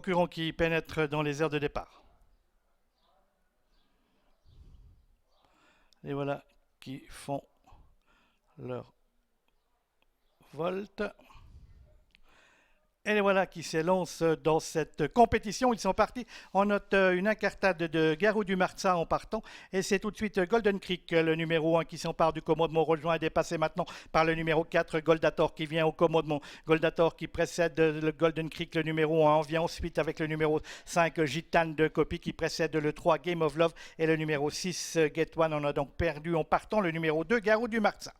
concurrents qui pénètrent dans les aires de départ. Et voilà qui font leur volte. Et les voilà qui s'élancent dans cette compétition. Ils sont partis. On note une incartade de Garou du Marza en partant. Et c'est tout de suite Golden Creek, le numéro 1, qui s'empare du commandement, rejoint et dépassé maintenant par le numéro 4, Goldator, qui vient au commandement. Goldator qui précède le Golden Creek, le numéro 1. On vient ensuite avec le numéro 5, Gitane de Copy, qui précède le 3, Game of Love. Et le numéro 6, Get One. On a donc perdu en partant le numéro 2, Garou du Marza.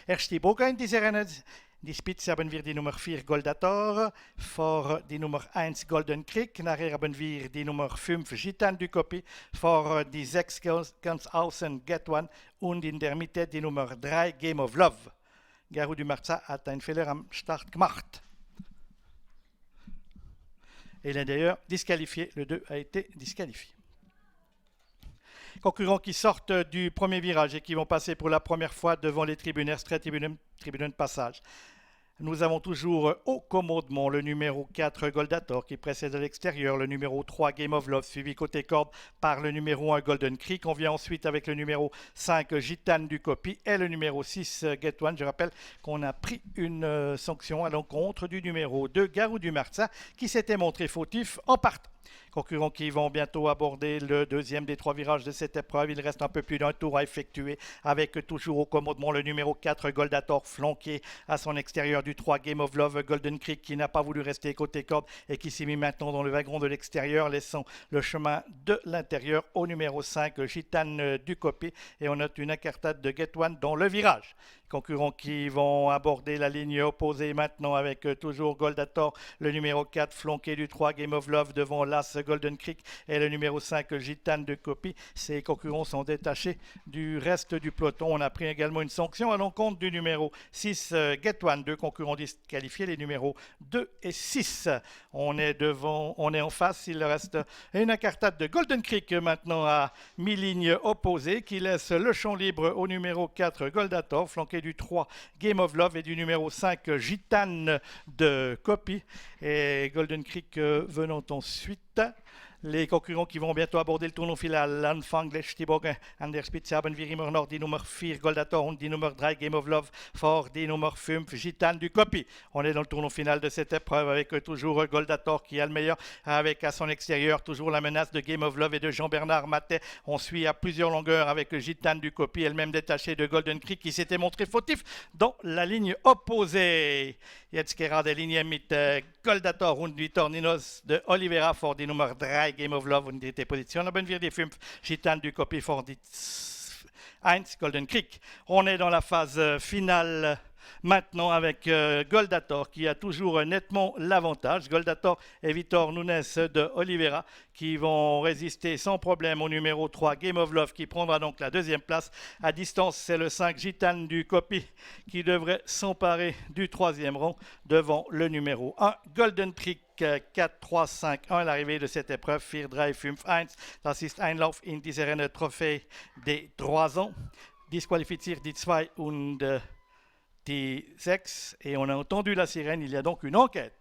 Erst die Bogen, diese Rennen. Die Spitze haben wir die Nummer 4 Goldator, vor die Nummer 1 Golden Creek, nachher haben wir die Nummer 5 Gitan du Copy, vor die 6 ganz außen Get One und in der Mitte die Nummer 3 Game of Love. Garou du Marza hat einen Fehler am Start gemacht. Et il est d'ailleurs disqualifié, le 2 a été disqualifié. Concurrents qui sortent du premier virage et qui vont passer pour la première fois devant les tribunes, tribune de passage. Nous avons toujours au commandement le numéro 4 Goldator qui précède à l'extérieur, le numéro 3 Game of Love suivi côté corde par le numéro 1 Golden Creek. On vient ensuite avec le numéro 5 Gitane du Copy et le numéro 6 Get One. Je rappelle qu'on a pris une sanction à l'encontre du numéro 2 Garou du Marza qui s'était montré fautif en partant. Concurrents qui vont bientôt aborder le deuxième des 3 virages de cette épreuve. Il reste un peu plus d'un tour à effectuer avec toujours au commandement le numéro 4 Goldator flanqué à son extérieur du 3 Game of Love Golden Creek qui n'a pas voulu rester côté corde et qui s'est mis maintenant dans le wagon de l'extérieur laissant le chemin de l'intérieur au numéro 5 Gitane du Copy et on note une incartade de Get One dans le virage. Concurrents qui vont aborder la ligne opposée maintenant avec toujours Goldator, le numéro 4 flanqué du 3 Game of Love devant l'As Golden Creek et le numéro 5 Gitane de Copy. Ces concurrents sont détachés du reste du peloton. On a pris également une sanction à l'encontre du numéro 6 Get One. 2 concurrents disqualifiés, les numéros 2 et 6. On est en face, il reste une incartade de Golden Creek maintenant à mi-ligne opposée qui laisse le champ libre au numéro 4 Goldator flanqué du 3 Game of Love et du numéro 5 Gitane de Copy et Golden Creek venant ensuite. Les concurrents qui vont bientôt aborder le tournoi final, Anfang des Stibogen an der Spitze haben wir immer noch die Nummer 4 Goldator und die Nummer 3 Game of Love vor die Nummer 5 Gitane du Copy. On est dans le tournoi final de cette épreuve avec toujours Goldator qui a le meilleur avec à son extérieur toujours la menace de Game of Love et de Jean-Bernard Matet. On suit à plusieurs longueurs avec Gitane du Copy, elle-même détachée de Golden Creek qui s'était montré fautif dans la ligne opposée. Jetzt gerade Linie mit Goldator und Vitorninos de Oliveira vor die Nummer 3 Game of Love und die Position haben wir die 5 Gitane du Copy vor die 1 Golden Creek. On est dans la phase finale maintenant avec Goldator qui a toujours nettement l'avantage. Goldator et Vitor Nunes de Oliveira qui vont résister sans problème au numéro 3 Game of Love qui prendra donc la deuxième place. À distance, c'est le 5 Gitane du Copy qui devrait s'emparer du troisième rang devant le numéro 1 Golden Creek. 4, 3, 5, 1 l'arrivée de cette épreuve. 4, 3, 5, 1. Das ist Einlauf in diese Rennen Trophée des 3 ans. Disqualifiziert die 2 und die 6. Et on a entendu la sirène. Il y a donc une enquête.